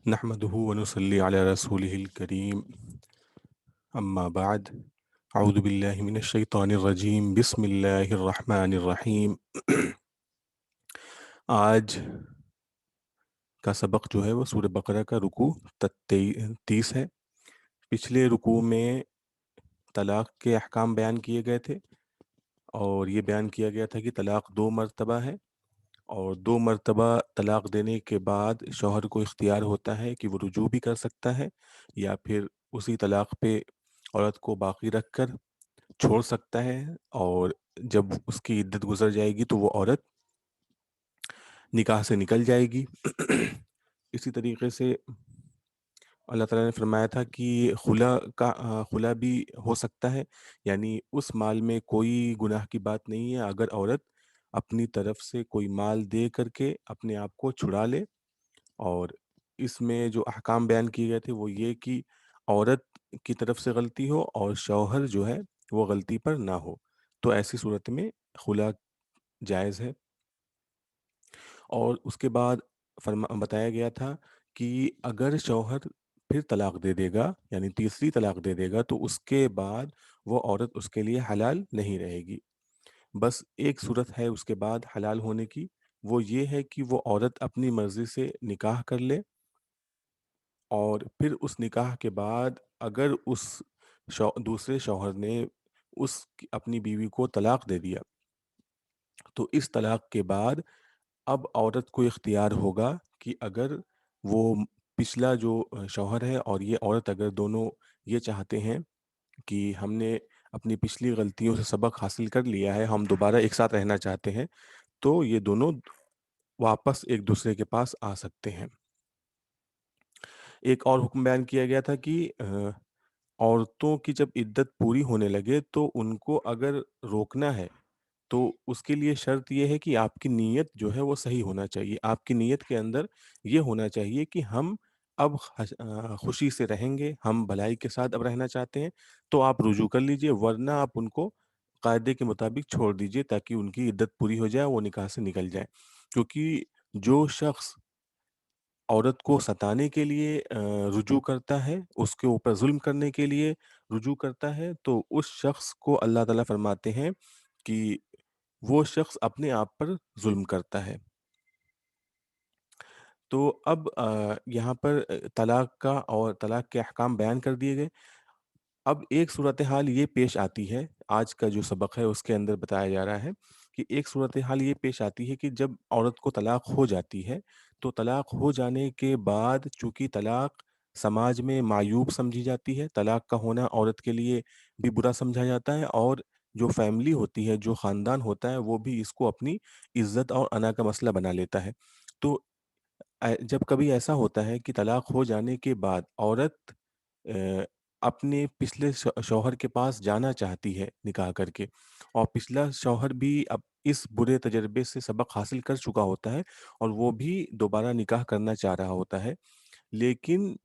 نحمده ونصلي على رسوله الكريم اما بعد اعوذ باللہ من الشیطان الرجیم بسم اللہ الرحمن الرحیم آج کا سبق جو ہے وہ سورہ بقرہ کا رکوع 30 ہے۔ پچھلے رکوع میں طلاق کے احکام بیان کیے گئے تھے اور یہ بیان کیا گیا تھا کہ طلاق 2 مرتبہ ہے اور 2 مرتبہ طلاق دینے کے بعد شوہر کو اختیار ہوتا ہے کہ وہ رجوع بھی کر سکتا ہے یا پھر اسی طلاق پہ عورت کو باقی رکھ کر چھوڑ سکتا ہے، اور جب اس کی عدت گزر جائے گی تو وہ عورت نکاح سے نکل جائے گی۔ اسی طریقے سے اللہ تعالیٰ نے فرمایا تھا کہ خلا بھی ہو سکتا ہے، یعنی اس مال میں کوئی گناہ کی بات نہیں ہے اگر عورت اپنی طرف سے کوئی مال دے کر کے اپنے آپ کو چھڑا لے۔ اور اس میں جو احکام بیان کیے گئے تھے وہ یہ کہ عورت کی طرف سے غلطی ہو اور شوہر جو ہے وہ غلطی پر نہ ہو، تو ایسی صورت میں خلا جائز ہے۔ اور اس کے بعد بتایا گیا تھا کہ اگر شوہر پھر طلاق دے دے گا، یعنی تیسری طلاق دے دے گا، تو اس کے بعد وہ عورت اس کے لیے حلال نہیں رہے گی۔ بس ایک صورت ہے اس کے بعد حلال ہونے کی، وہ یہ ہے کہ وہ عورت اپنی مرضی سے نکاح کر لے، اور پھر اس نکاح کے بعد اگر اس دوسرے شوہر نے اپنی بیوی کو طلاق دے دیا، تو اس طلاق کے بعد اب عورت کو اختیار ہوگا کہ اگر وہ پچھلا جو شوہر ہے اور یہ عورت اگر دونوں یہ چاہتے ہیں کہ ہم نے اپنی پچھلی غلطیوں سے سبق حاصل کر لیا ہے، ہم دوبارہ ایک ساتھ رہنا چاہتے ہیں، تو یہ دونوں واپس ایک دوسرے کے پاس آ سکتے ہیں۔ ایک اور حکم بیان کیا گیا تھا کہ عورتوں کی جب عدت پوری ہونے لگے تو ان کو اگر روکنا ہے تو اس کے لیے شرط یہ ہے کہ آپ کی نیت جو ہے وہ صحیح ہونا چاہیے۔ آپ کی نیت کے اندر یہ ہونا چاہیے کہ ہم اب خوشی سے رہیں گے، ہم بھلائی کے ساتھ اب رہنا چاہتے ہیں، تو آپ رجوع کر لیجئے، ورنہ آپ ان کو قاعدے کے مطابق چھوڑ دیجئے تاکہ ان کی عدت پوری ہو جائے، وہ نکاح سے نکل جائیں۔ کیونکہ جو شخص عورت کو ستانے کے لیے رجوع کرتا ہے، اس کے اوپر ظلم کرنے کے لیے رجوع کرتا ہے، تو اس شخص کو اللہ تعالیٰ فرماتے ہیں کہ وہ شخص اپنے آپ پر ظلم کرتا ہے۔ تو اب یہاں پر طلاق کا اور طلاق کے احکام بیان کر دیے گئے۔ اب ایک صورتحال یہ پیش آتی ہے، آج کا جو سبق ہے اس کے اندر بتایا جا رہا ہے کہ ایک صورتحال یہ پیش آتی ہے کہ جب عورت کو طلاق ہو جاتی ہے تو طلاق ہو جانے کے بعد چونکہ طلاق سماج میں معیوب سمجھی جاتی ہے، طلاق کا ہونا عورت کے لیے بھی برا سمجھا جاتا ہے، اور جو فیملی ہوتی ہے، جو خاندان ہوتا ہے، وہ بھی اس کو اپنی عزت اور انا کا مسئلہ بنا لیتا ہے۔ تو جب کبھی ایسا ہوتا ہے کہ طلاق ہو جانے کے بعد عورت اہ، اپنے پچھلے شوہر کے پاس جانا چاہتی ہے نکاح کر کے، اور پچھلا شوہر بھی اب اس برے تجربے سے سبق حاصل کر چکا ہوتا ہے اور وہ بھی دوبارہ نکاح کرنا چاہ رہا ہوتا ہے، لیکن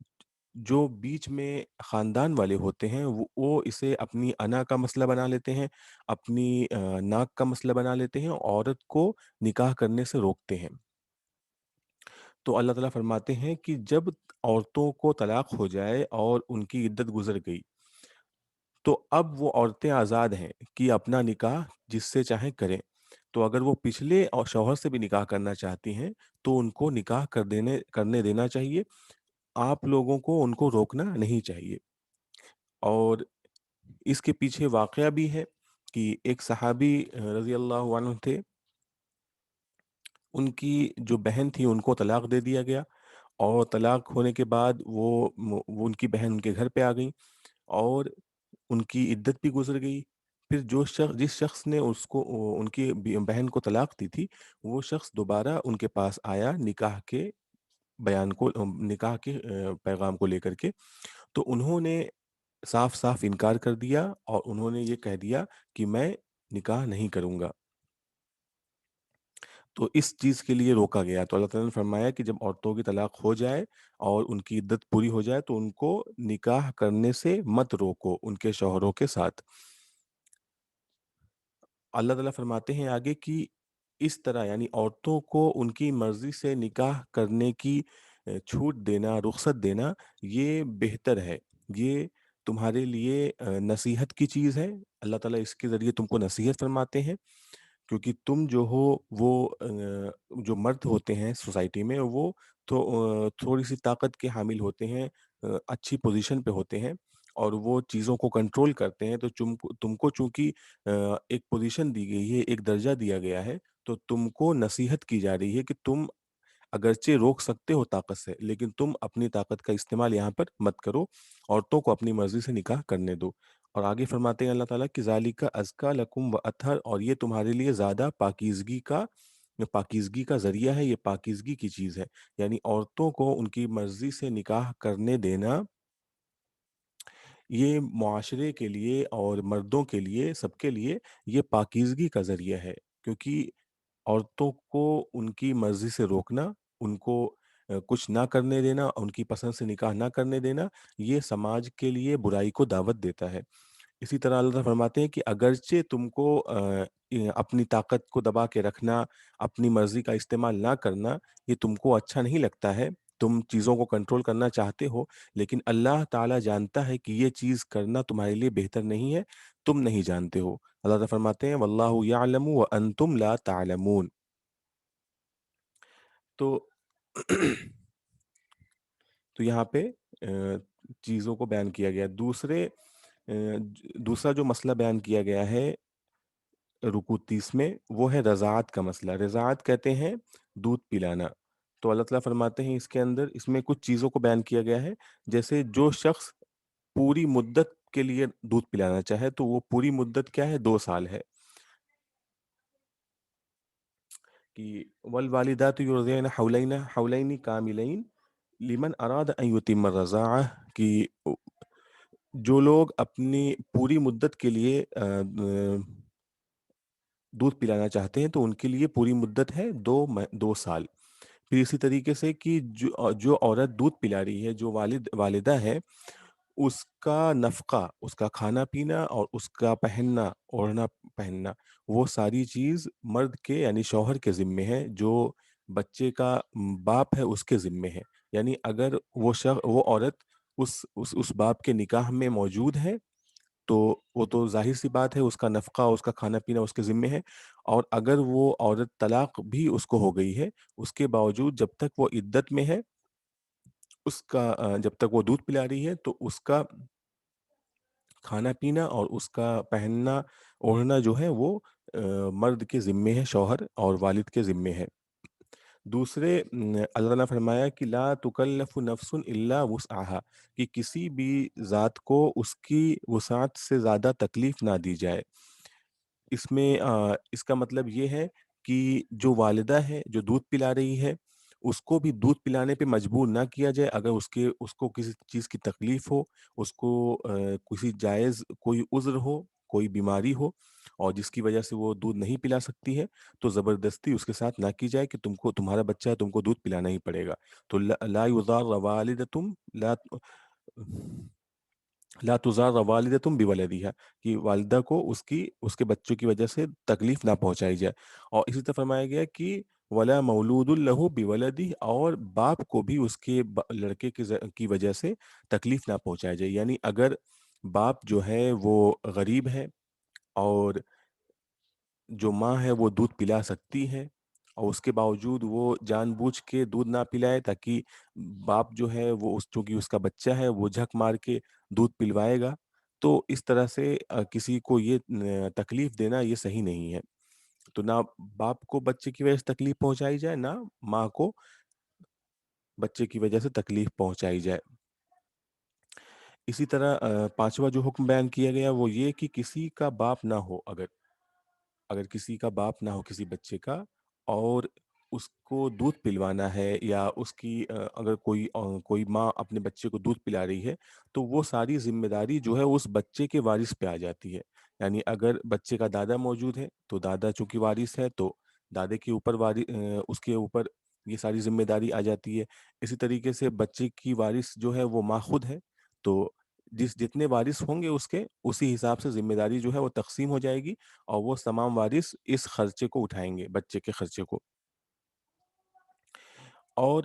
جو بیچ میں خاندان والے ہوتے ہیں وہ اسے اپنی انا کا مسئلہ بنا لیتے ہیں، اپنی ناک کا مسئلہ بنا لیتے ہیں، عورت کو نکاح کرنے سے روکتے ہیں۔ تو اللہ تعالیٰ فرماتے ہیں کہ جب عورتوں کو طلاق ہو جائے اور ان کی عدت گزر گئی، تو اب وہ عورتیں آزاد ہیں کہ اپنا نکاح جس سے چاہیں کریں۔ تو اگر وہ پچھلے اور شوہر سے بھی نکاح کرنا چاہتی ہیں تو ان کو نکاح کرنے دینا چاہیے، آپ لوگوں کو ان کو روکنا نہیں چاہیے۔ اور اس کے پیچھے واقعہ بھی ہے کہ ایک صحابی رضی اللہ عنہ تھے، ان کی جو بہن تھی ان کو طلاق دے دیا گیا، اور طلاق ہونے کے بعد وہ ان کی بہن ان کے گھر پہ آ گئی اور ان کی عدت بھی گزر گئی۔ پھر جس شخص نے ان کی بہن کو طلاق دی تھی، وہ شخص دوبارہ ان کے پاس آیا نکاح کے پیغام کو لے کر کے، تو انہوں نے صاف صاف انکار کر دیا اور انہوں نے یہ کہہ دیا کہ میں نکاح نہیں کروں گا۔ تو اس چیز کے لیے روکا گیا، تو اللہ تعالیٰ نے فرمایا کہ جب عورتوں کی طلاق ہو جائے اور ان کی عدت پوری ہو جائے تو ان کو نکاح کرنے سے مت روکو ان کے شوہروں کے ساتھ۔ اللہ تعالیٰ فرماتے ہیں آگے کہ اس طرح یعنی عورتوں کو ان کی مرضی سے نکاح کرنے کی چھوٹ دینا، رخصت دینا یہ بہتر ہے، یہ تمہارے لیے نصیحت کی چیز ہے۔ اللہ تعالیٰ اس کے ذریعے تم کو نصیحت فرماتے ہیں، کیونکہ تم جو ہو وہ جو مرد ہوتے ہیں سوسائٹی میں وہ تو تھوڑی سی طاقت کے حامل ہوتے ہیں، اچھی پوزیشن پہ ہوتے ہیں اور وہ چیزوں کو کنٹرول کرتے ہیں، تو تم کو چونکہ ایک پوزیشن دی گئی ہے، ایک درجہ دیا گیا ہے، تو تم کو نصیحت کی جا رہی ہے کہ تم اگرچہ روک سکتے ہو طاقت سے، لیکن تم اپنی طاقت کا استعمال یہاں پر مت کرو، عورتوں کو اپنی مرضی سے نکاح کرنے دو۔ اور آگے فرماتے ہیں اللہ تعالیٰ کہ ذالک ازکا لکم و اطہر، اور یہ تمہارے لیے زیادہ پاکیزگی کا ذریعہ ہے، یہ پاکیزگی کی چیز ہے، یعنی عورتوں کو ان کی مرضی سے نکاح کرنے دینا یہ معاشرے کے لیے اور مردوں کے لیے، سب کے لیے یہ پاکیزگی کا ذریعہ ہے، کیونکہ عورتوں کو ان کی مرضی سے روکنا، ان کو کچھ نہ کرنے دینا، ان کی پسند سے نکاح نہ کرنے دینا، یہ سماج کے لیے برائی کو دعوت دیتا ہے۔ اسی طرح اللہ تعالیٰ فرماتے ہیں کہ اگرچہ تم کو اپنی طاقت کو دبا کے رکھنا، اپنی مرضی کا استعمال نہ کرنا، یہ تم کو اچھا نہیں لگتا ہے، تم چیزوں کو کنٹرول کرنا چاہتے ہو، لیکن اللہ تعالیٰ جانتا ہے کہ یہ چیز کرنا تمہارے لیے بہتر نہیں ہے، تم نہیں جانتے ہو۔ اللہ تعالیٰ فرماتے ہیں واللہ یعلم وانتم لا تعلمون۔ تو تو یہاں پہ چیزوں کو بیان کیا گیا۔ دوسرا جو مسئلہ بیان کیا گیا ہے رکوع 30 میں، وہ ہے رضاعت کا مسئلہ۔ رضاعت کہتے ہیں دودھ پلانا۔ تو اللہ تعالیٰ فرماتے ہیں اس کے اندر، اس میں کچھ چیزوں کو بیان کیا گیا ہے، جیسے جو شخص پوری مدت کے لیے دودھ پلانا چاہے تو وہ پوری مدت کیا ہے، 2 سال ہے، کہ والوالدات یرضعن حولین کاملین لمن اراد ان یتم الرضاعہ، کہ جو لوگ اپنی پوری مدت کے لیے دودھ پلانا چاہتے ہیں تو ان کے لیے پوری مدت ہے 2 سال۔ پھر اسی طریقے سے کہ جو عورت دودھ پلا رہی ہے، جو والدہ ہے، اس کا نفقہ، اس کا کھانا پینا اور اس کا پہننا، اوڑھنا پہننا، وہ ساری چیز مرد کے یعنی شوہر کے ذمے ہے، جو بچے کا باپ ہے اس کے ذمے ہے۔ یعنی اگر وہ عورت اس باپ کے نکاح میں موجود ہے تو وہ تو ظاہر سی بات ہے، اس کا نفقہ، اس کا کھانا پینا اس کے ذمے ہے، اور اگر وہ عورت طلاق بھی اس کو ہو گئی ہے، اس کے باوجود جب تک وہ عدت میں ہے، جب تک وہ دودھ پلا رہی ہے تو اس کا کھانا پینا اور اس کا پہننا اوڑھنا جو ہے وہ مرد کے ذمے ہے، شوہر اور والد کے ذمے ہے۔ دوسرے اللہ نے فرمایا کہ لا تکلف نفس الا وسعها، کہ کسی بھی ذات کو اس کی وسعت سے زیادہ تکلیف نہ دی جائے۔ اس میں اس کا مطلب یہ ہے کہ جو والدہ ہے، جو دودھ پلا رہی ہے، اس کو بھی دودھ پلانے پہ مجبور نہ کیا جائے۔ اگر اس کو کسی چیز کی تکلیف ہو، اس کو کسی جائز کوئی عذر ہو، کوئی بیماری ہو اور جس کی وجہ سے وہ دودھ نہیں پلا سکتی ہے، تو زبردستی اس کے ساتھ نہ کی جائے کہ تمہارا بچہ ہے، تم کو دودھ پلانا ہی پڑے گا۔ تو لا یضار والدتم لا لا تضار والدتم بولدیہا، کہ والدہ کو اس کے بچوں کی وجہ سے تکلیف نہ پہنچائی جائے۔ اور اسی طرح فرمایا گیا کہ ولا مولود لہ بولدہ، اور باپ کو بھی اس کے لڑکے کی وجہ سے تکلیف نہ پہنچائی جائے۔ یعنی اگر باپ جو ہے وہ غریب ہے اور جو ماں ہے وہ دودھ پلا سکتی ہے، اور اس کے باوجود وہ جان بوجھ کے دودھ نہ پلائے تاکہ باپ جو ہے وہ چونکہ اس کا بچہ ہے وہ جھک مار کے دودھ پلوائے گا، تو اس طرح سے کسی کو یہ تکلیف دینا یہ صحیح نہیں ہے۔ تو نہ باپ کو بچے کی وجہ سے تکلیف پہنچائی جائے، نہ ماں کو بچے کی وجہ سے تکلیف پہنچائی جائے۔ اسی طرح پانچواں جو حکم بیان کیا گیا وہ یہ کہ کسی کا باپ نہ ہو، اگر کسی کا باپ نہ ہو کسی بچے کا، اور اس کو دودھ پلوانا ہے، یا اس کی اگر کوئی ماں اپنے بچے کو دودھ پلا رہی ہے، تو وہ ساری ذمہ داری جو ہے اس بچے کے وارث پہ آ جاتی ہے۔ یعنی اگر بچے کا دادا موجود ہے تو دادا چونکہ وارث ہے تو دادے کے اوپر اس کے اوپر یہ ساری ذمہ داری آ جاتی ہے۔ اسی طریقے سے بچے کی وارث جو ہے وہ ماں خود ہے، تو جتنے وارث ہوں گے اس کے اسی حساب سے ذمہ داری جو ہے وہ تقسیم ہو جائے گی، اور وہ تمام وارث اس خرچے کو اٹھائیں گے، بچے کے خرچے کو۔ اور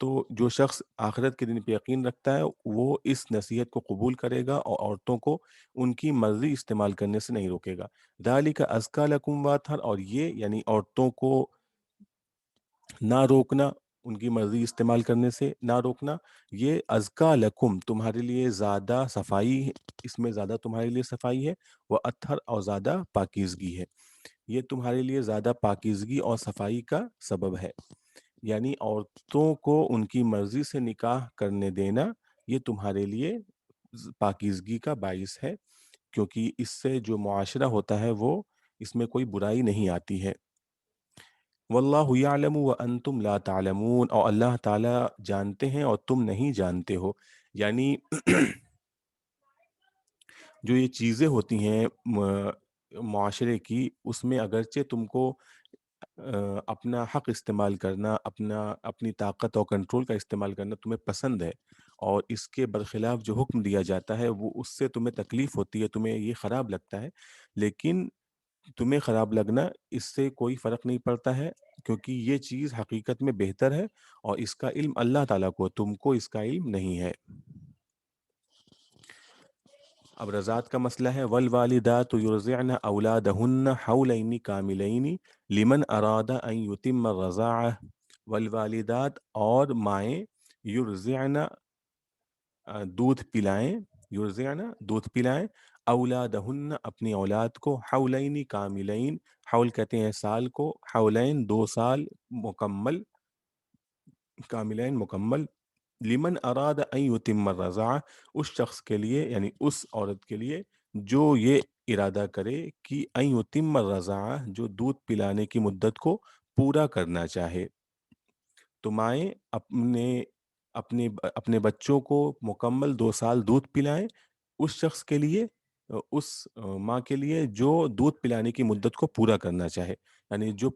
تو جو شخص آخرت کے دن پہ یقین رکھتا ہے وہ اس نصیحت کو قبول کرے گا اور عورتوں کو ان کی مرضی استعمال کرنے سے نہیں روکے گا۔ ذالک ازکی لکم واطہر، اور یہ یعنی عورتوں کو نہ روکنا، ان کی مرضی استعمال کرنے سے نہ روکنا، یہ ازکا لکم تمہارے لیے زیادہ صفائی ہے، اس میں زیادہ تمہارے لیے صفائی ہے، وہ اطہر اور زیادہ پاکیزگی ہے، یہ تمہارے لیے زیادہ پاکیزگی اور صفائی کا سبب ہے۔ یعنی عورتوں کو ان کی مرضی سے نکاح کرنے دینا یہ تمہارے لیے پاکیزگی کا باعث ہے، کیونکہ اس سے جو معاشرہ ہوتا ہے وہ اس میں کوئی برائی نہیں آتی ہے۔ واللہ یعلم وانتم لا تعلمون، اور اللہ تعالیٰ جانتے ہیں اور تم نہیں جانتے ہو۔ یعنی جو یہ چیزیں ہوتی ہیں معاشرے کی، اس میں اگرچہ تم کو اپنا حق استعمال کرنا، اپنی طاقت اور کنٹرول کا استعمال کرنا تمہیں پسند ہے، اور اس کے برخلاف جو حکم دیا جاتا ہے وہ اس سے تمہیں تکلیف ہوتی ہے، تمہیں یہ خراب لگتا ہے، لیکن تمہیں خراب لگنا اس سے کوئی فرق نہیں پڑتا ہے، کیونکہ یہ چیز حقیقت میں بہتر ہے، اور اس کا علم اللہ تعالیٰ کو، تم کو اس کا علم نہیں ہے۔ اب رضاعت کا مسئلہ ہے، والوالدات یرضعن اولادہن حولین کاملین لمن اراد ان یتم الرضاعہ۔ والوالدات اور مائیں، یرضعن دودھ پلائیں، یرضعن دودھ پلائیں، اولادہن اپنی اولاد کو، حولین کاملین، حول کہتے ہیں سال کو، حولین 2 سال مکمل، کاملین مکمل، لمن اراد ان یتم الرضاعہ اس شخص کے لیے یعنی اس عورت کے لیے جو یہ ارادہ کرے کہ ان یتم الرضاعہ جو دودھ پلانے کی مدت کو پورا کرنا چاہے۔ تو مائیں اپنے بچوں کو مکمل 2 سال دودھ پلائیں اس شخص کے لیے، اس ماں کے لیے جو دودھ پلانے کی مدت کو پورا کرنا چاہے، یعنی جو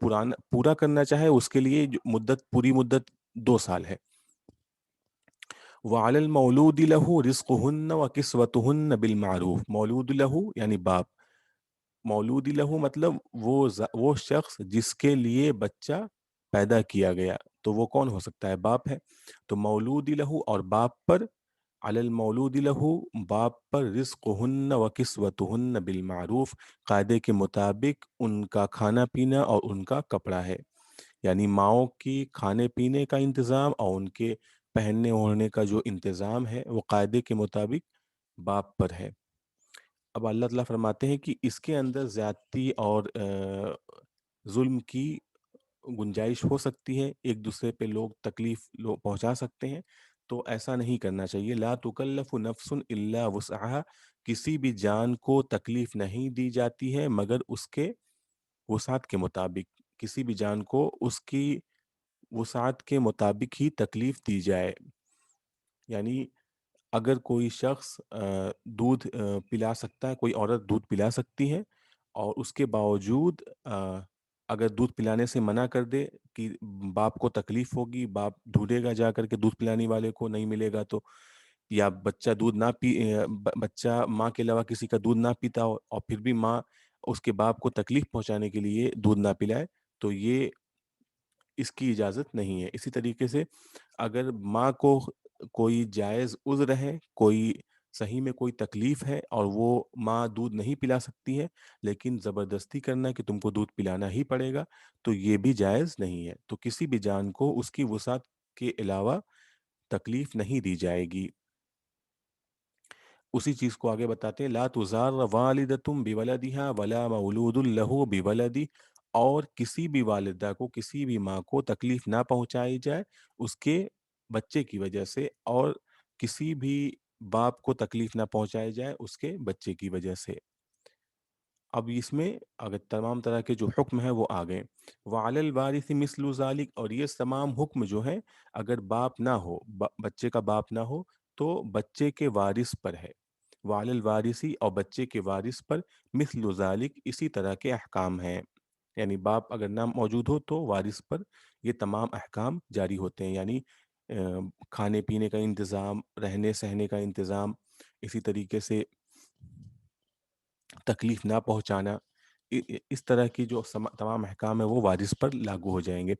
پورا کرنا چاہے اس کے لیے جو پوری مدت 2 سال ہے۔ وعلی المولود له رزقهن وکسوتهن بالمعروف، مولود له یعنی باپ، مولود لہو مطلب وہ شخص جس کے لیے بچہ پیدا کیا گیا، تو وہ کون ہو سکتا ہے؟ باپ ہے۔ تو مولود لہو اور باپ پر، علی المولود لہو باپ پر، رزقہن و کسوتہن بالمعروف قاعدے کے مطابق ان کا کھانا پینا اور ان کا کپڑا ہے، یعنی ماؤں کی کھانے پینے کا انتظام اور ان کے پہننے اوڑھنے کا جو انتظام ہے وہ قاعدے کے مطابق باپ پر ہے۔ اب اللہ تعالیٰ فرماتے ہیں کہ اس کے اندر زیادتی اور ظلم کی گنجائش ہو سکتی ہے، ایک دوسرے پہ لوگ تکلیف پہنچا سکتے ہیں، تو ایسا نہیں کرنا چاہیے۔ لا تکلف نفس الا وسعها، کسی بھی جان کو تکلیف نہیں دی جاتی ہے مگر اس کے وسعت کے مطابق، کسی بھی جان کو اس کی وسعت کے مطابق ہی تکلیف دی جائے۔ یعنی اگر کوئی شخص دودھ پلا سکتا ہے، کوئی عورت دودھ پلا سکتی ہے، اور اس کے باوجود اگر دودھ پلانے سے منع کر دے کہ باپ کو تکلیف ہوگی، باپ ڈھونڈے گا جا کر کے دودھ پلانے والے کو، نہیں ملے گا تو، یا بچہ دودھ نہ بچہ ماں کے علاوہ کسی کا دودھ نہ پیتا ہو اور پھر بھی ماں اس کے باپ کو تکلیف پہنچانے کے لیے دودھ نہ پلائے، تو یہ اس کی اجازت نہیں ہے۔ اسی طریقے سے اگر ماں کو کوئی جائز عذر ہے، کوئی صحیح میں کوئی تکلیف ہے اور وہ ماں دودھ نہیں پلا سکتی ہے، لیکن زبردستی کرنا کہ تم کو دودھ پلانا ہی پڑے گا، تو یہ بھی جائز نہیں ہے۔ تو کسی بھی جان کو اس کی وسعت کے علاوہ تکلیف نہیں دی جائے گی۔ اسی چیز کو آگے بتاتے ہیں، لا تزار والدتم بولدها ولا مولود له بولدی، اور کسی بھی والدہ کو، کسی بھی ماں کو تکلیف نہ پہنچائی جائے اس کے بچے کی وجہ سے، اور کسی بھی باپ کو تکلیف نہ پہنچائی جائے اس کے بچے کی وجہ سے۔ اب اس میں اگر تمام طرح کے جو حکم ہیں وہ آ گئے، وعلی الوارث مثل ذلک، اور یہ تمام حکم جو ہیں اگر باپ نہ ہو، بچے کا باپ نہ ہو تو بچے کے وارث پر ہے، وعلی الوارثی اور بچے کے وارث پر، مثل ذلک اسی طرح کے احکام ہیں، یعنی باپ اگر نہ موجود ہو تو وارث پر یہ تمام احکام جاری ہوتے ہیں، یعنی کھانے پینے کا انتظام، رہنے سہنے کا انتظام، اسی طریقے سے تکلیف نہ پہنچانا، اس طرح کی جو تمام احکام ہے وہ وارث پر لاگو ہو جائیں گے۔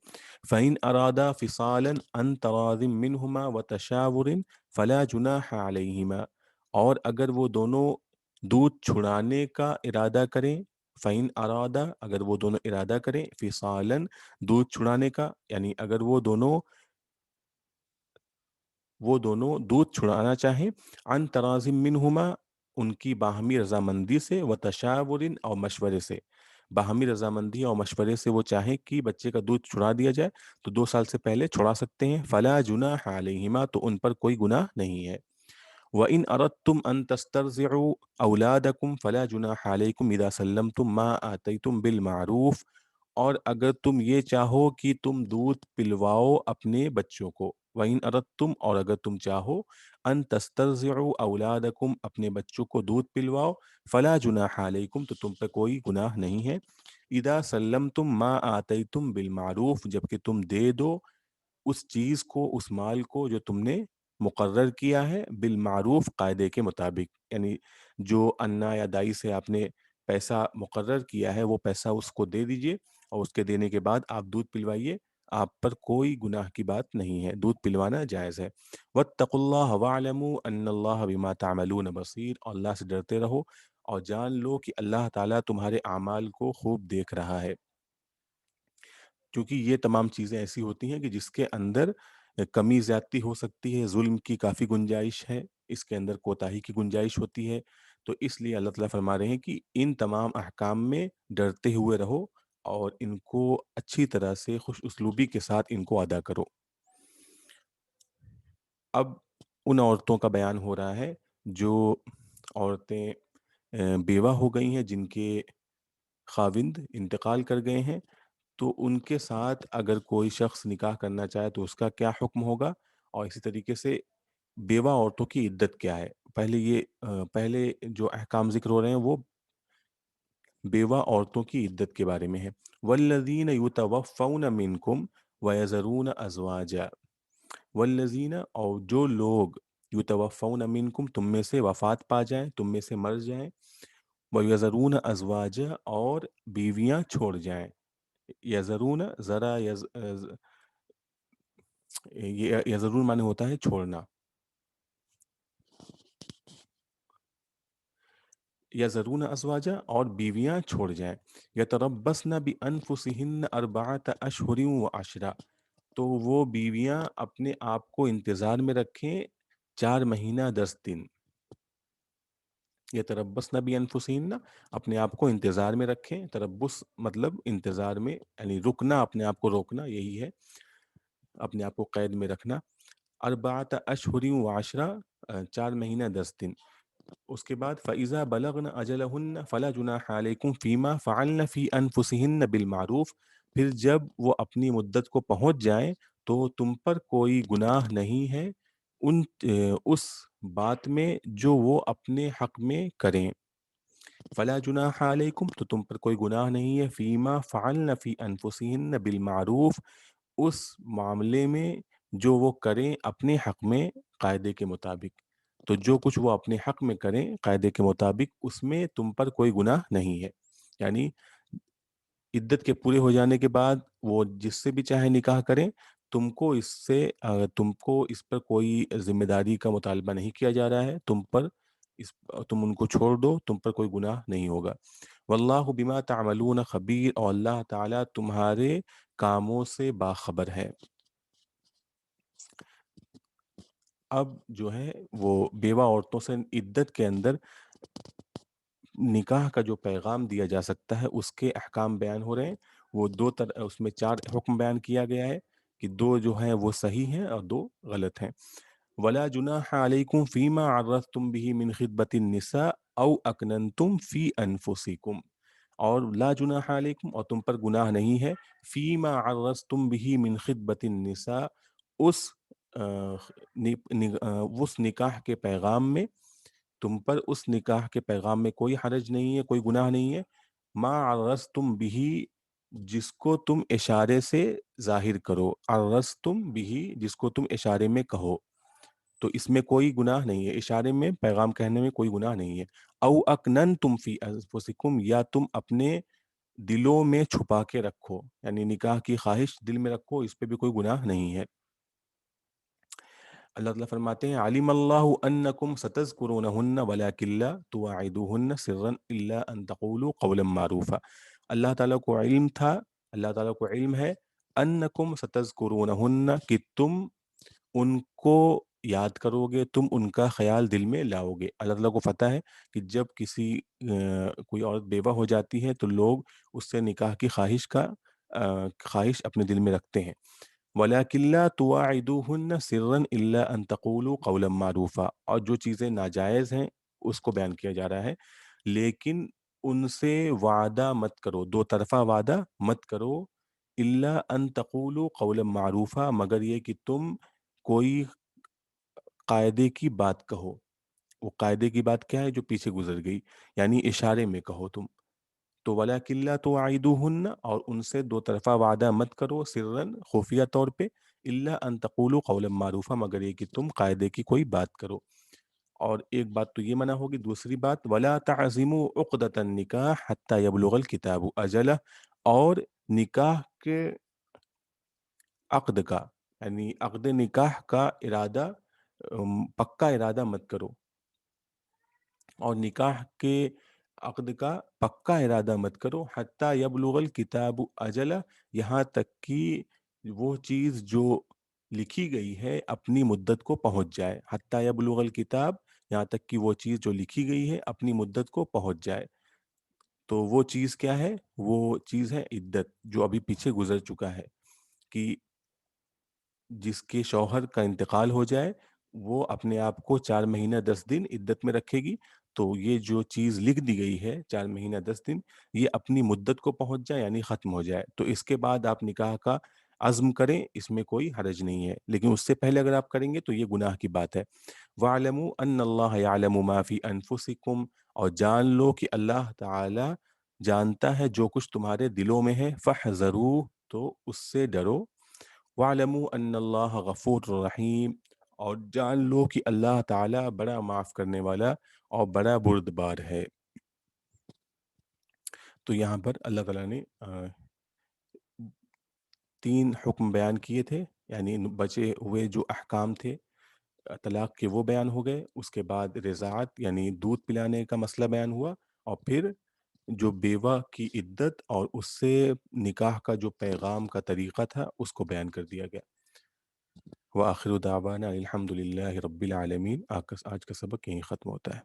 فَإِنْ أَرَادَا فِصَالًا عَنْ تَرَاضٍ مِّنْهُمَا وَتَشَاوُرٍ فَلَا جُنَاحَ عَلَيْهِمَا، اور اگر وہ دونوں دودھ چھڑانے کا ارادہ کریں، فَإِنْ أَرَادَا اگر وہ دونوں ارادہ کریں، فِصَالًا دودھ چھڑانے کا، یعنی اگر وہ دونوں دودھ چھڑانا چاہیں، عن ترازم منہما ان کی باہمی رضامندی سے، و تشاور اور مشورے سے، باہمی رضامندی اور مشورے سے وہ چاہیں کہ بچے کا دودھ چھڑا دیا جائے تو 2 سال سے پہلے چھڑا سکتے ہیں۔ فلا جناح علیہما، تو ان پر کوئی گناہ نہیں ہے۔ وَإِنْ أَرَدْتُمْ أَن تَسْتَرْضِعُوا أَوْلَادَكُمْ فَلَا جُنَاحَ عَلَيْكُمْ إِذَا سَلَّمْتُمْ مَا آتَيْتُمْ بِالْمَعْرُوفِ، اور اگر تم یہ چاہو کہ تم دودھ پلواؤ اپنے بچوں کو، وَإِنْ أَرَدْتُمْ اور اگر تم چاہو، أَن تَسْتَرْضِعُوا أَوْلَادَكُمْ اپنے بچوں کو دودھ پلواؤ، فَلَا جُنَاحَ عَلَيْكُمْ تو تم پہ کوئی گناہ نہیں ہے۔ إِذَا سَلَّمْتُمْ مَا آتَيْتُمْ بِالْمَعْرُوفِ جبکہ تم دے دو اس چیز کو، اس مال کو جو تم نے مقرر کیا ہے، بالمعروف قاعدے کے مطابق، یعنی جو انا یا دائی سے آپ نے پیسہ مقرر کیا ہے وہ پیسہ اس کو دے دیجئے، اور اس کے دینے کے بعد آپ دودھ پلوائیے، آپ پر کوئی گناہ کی بات نہیں ہے، دودھ پلوانا جائز ہے۔ واتقوا اللہ واعلموا ان اللہ بما تعملون بصیر، اور اللہ سے ڈرتے رہو اور جان لو کہ اللہ تعالیٰ تمہارے اعمال کو خوب دیکھ رہا ہے۔ کیونکہ یہ تمام چیزیں ایسی ہوتی ہیں کہ جس کے اندر کمی زیادتی ہو سکتی ہے، ظلم کی کافی گنجائش ہے، اس کے اندر کوتاہی کی گنجائش ہوتی ہے، تو اس لیے اللہ تعالیٰ فرما رہے ہیں کہ ان تمام احکام میں ڈرتے ہوئے رہو اور ان کو اچھی طرح سے خوش اسلوبی کے ساتھ ان کو ادا کرو۔ اب ان عورتوں کا بیان ہو رہا ہے جو عورتیں بیوہ ہو گئی ہیں، جن کے خاوند انتقال کر گئے ہیں، تو ان کے ساتھ اگر کوئی شخص نکاح کرنا چاہے تو اس کا کیا حکم ہوگا، اور اسی طریقے سے بیوہ عورتوں کی عدت کیا ہے۔ پہلے جو احکام ذکر ہو رہے ہیں وہ بیوہ عورتوں کی عدت کے بارے میں ہے۔ والذین یتوفون منکم ویذرون ازواجا، والذین اور جو لوگ یتوفون منکم تم میں سے وفات پا جائیں، تم میں سے مر جائیں، ویذرون ازواجا اور بیویاں چھوڑ جائیں۔ یذرون ذرا یہ یذرون معنی ہوتا ہے چھوڑنا، یذرون ازواجا اور بیویاں چھوڑ جائیں، یتربصن بانفسہن اربعۃ اشہر وعشرہ، تو وہ بیویاں اپنے آپ کو انتظار میں رکھیں 4 مہینہ 10 دن۔ یتربصن بانفسہن اپنے آپ کو انتظار میں رکھیں، تربص مطلب انتظار میں، یعنی رکنا، اپنے آپ کو روکنا، یہی ہے اپنے آپ کو قید میں رکھنا۔ اربعۃ اشہر وعشرہ 4 مہینہ 10 دن۔ اس کے بعد فَإِذَا بَلَغْنَ أَجَلَهُنَّ فَلَا جُنَاحَ عَلَيْكُمْ فِي مَا فَعَلْنَ فِي أَنفُسِهِنَّ بِالْمَعْرُوفِ، پھر جب وہ اپنی مدت کو پہنچ جائیں تو تم پر کوئی گناہ نہیں ہے اس بات میں جو وہ اپنے حق میں کریں۔ فلا جناح علیکم تو تم پر کوئی گناہ نہیں ہے، فیما فعلن فی انفسہن بالمعروف اس معاملے میں جو وہ کریں اپنے حق میں قاعدے کے مطابق، تو جو کچھ وہ اپنے حق میں کریں قاعدے کے مطابق اس میں تم پر کوئی گناہ نہیں ہے۔ یعنی عدت کے پورے ہو جانے کے بعد وہ جس سے بھی چاہے نکاح کریں، تم کو اس پر کوئی ذمہ داری کا مطالبہ نہیں کیا جا رہا ہے، تم ان کو چھوڑ دو، تم پر کوئی گناہ نہیں ہوگا۔ واللہ بما تعملون خبیر، اور اللہ تعالیٰ تمہارے کاموں سے باخبر ہے۔ اب جو ہے وہ بیوہ عورتوں سے عدت کے اندر نکاح کا جو پیغام دیا جا سکتا ہے اس کے احکام بیان ہو رہے ہیں۔ وہ اس میں 4 حکم بیان کیا گیا ہے کہ 2 جو ہیں وہ صحیح ہیں اور 2 غلط ہیں۔ ولا جناح علیکم فیما عرضتم به من خطبۃ النساء او اکننتم فی انفسکم، اور لا جناح علیکم اور تم پر گناہ نہیں ہے، فیما عرضتم به من خطبۃ النساء اس اس نکاح کے پیغام میں، تم پر اس نکاح کے پیغام میں کوئی حرج نہیں ہے، کوئی گناہ نہیں ہے، ما عرضتم به جس کو تم اشارے سے ظاہر کرو، عرضتم به جس کو تم اشارے میں کہو، تو اس میں کوئی گناہ نہیں ہے، اشارے میں پیغام کہنے میں کوئی گناہ نہیں ہے۔ او اکننتم فی انفسکم یا تم اپنے دلوں میں چھپا کے رکھو، یعنی نکاح کی خواہش دل میں رکھو، اس پہ بھی کوئی گناہ نہیں ہے۔ اللہ تعالیٰ فرماتے ہیں علیم اللہ انکم ستذکرونہن ولکن لا تواعدوہن سرا الا ان تقولوا قولا معروفا۔ اللہ تعالیٰ کو علم تھا، اللہ تعالیٰ کو علم ہے انکم ستذکرونہن کہ تم ان کو یاد کرو گے، تم ان کا خیال دل میں لاؤ گے۔ اللہ تعالیٰ کو پتہ ہے کہ جب کسی کوئی عورت بیوہ ہو جاتی ہے تو لوگ اس سے نکاح کی خواہش اپنے دل میں رکھتے ہیں۔ وَلَكِنْ لَا تُوَاعِدُوهُنَّ سِرًّا إِلَّا أَن تَقُولُوا قَوْلًا مَّعْرُوفًا، اور جو چیزیں ناجائز ہیں اس کو بیان کیا جا رہا ہے، لیکن ان سے وعدہ مت کرو، دو طرفہ وعدہ مت کرو، إِلَّا أَن تَقُولُوا قَوْلًا مَّعْرُوفًا، مگر یہ کہ تم کوئی قاعدے کی بات کہو۔ وہ قاعدے کی بات کیا ہے؟ جو پیچھے گزر گئی، یعنی اشارے میں کہو تم۔ تو وَلَكِنْ لَا تُوَاعِدُوهُنَّ، اور ان سے دو طرفہ وعدہ مت کرو سرًا خفیہ طور پہ، إِلَّا أَن تَقُولُوا قَوْلًا مَّعْرُوفًا، مگر یہ کہ تم قاعدے کی کوئی بات کرو۔ اور ایک بات تو یہ منع ہوگی، دوسری بات وَلَا تَعْزِمُوا عُقْدَةَ النِّكَاحِ حَتَّى يَبْلُغَ الْكِتَابُ أَجَلَهُ، اور نکاح کے عقد کا، یعنی عقد نکاح کا ارادہ پکا ارادہ مت کرو، اور نکاح کے عقد کا پکا ارادہ مت کرو حتیٰ یبلغ الکتاب اجلہ، یہاں تک کہ وہ چیز جو لکھی گئی ہے اپنی مدت کو پہنچ جائے۔ حتیٰ یبلغ الکتاب، یہاں تک کہ وہ چیز جو لکھی گئی ہے اپنی مدت کو پہنچ جائے۔ تو وہ چیز کیا ہے؟ وہ چیز ہے عدت، جو ابھی پیچھے گزر چکا ہے، کہ جس کے شوہر کا انتقال ہو جائے وہ اپنے آپ کو 4 مہینہ 10 دن عدت میں رکھے گی۔ تو یہ جو چیز لکھ دی گئی ہے 4 مہینہ 10 دن، یہ اپنی مدت کو پہنچ جائے یعنی ختم ہو جائے، تو اس کے بعد آپ نکاح کا عزم کریں، اس میں کوئی حرج نہیں ہے، لیکن اس سے پہلے اگر آپ کریں گے تو یہ گناہ کی بات ہے۔ وَاعْلَمُوا أَنَّ اللَّهَ يَعْلَمُ مَا فِي أَنفُسِكُمْ، اور جان لو کہ اللہ تعالی جانتا ہے جو کچھ تمہارے دلوں میں ہے، فَاحْذَرُوهُ، تو اس سے ڈرو۔ وَاعْلَمُوا أَنَّ اللَّهَ غَفُورٌ رَحِيمٌ، اور جان لو کہ اللہ تعالی بڑا معاف کرنے والا اور بڑا بردبار ہے۔ تو یہاں پر اللہ تعالیٰ نے 3 حکم بیان کیے تھے، یعنی بچے ہوئے جو احکام تھے طلاق کے وہ بیان ہو گئے، اس کے بعد رضاعت یعنی دودھ پلانے کا مسئلہ بیان ہوا، اور پھر جو بیوہ کی عدت اور اس سے نکاح کا جو پیغام کا طریقہ تھا اس کو بیان کر دیا گیا۔ وآخر دعوانا الحمد للہ رب العالمین۔ آج کا سبق یہیں ختم ہوتا ہے۔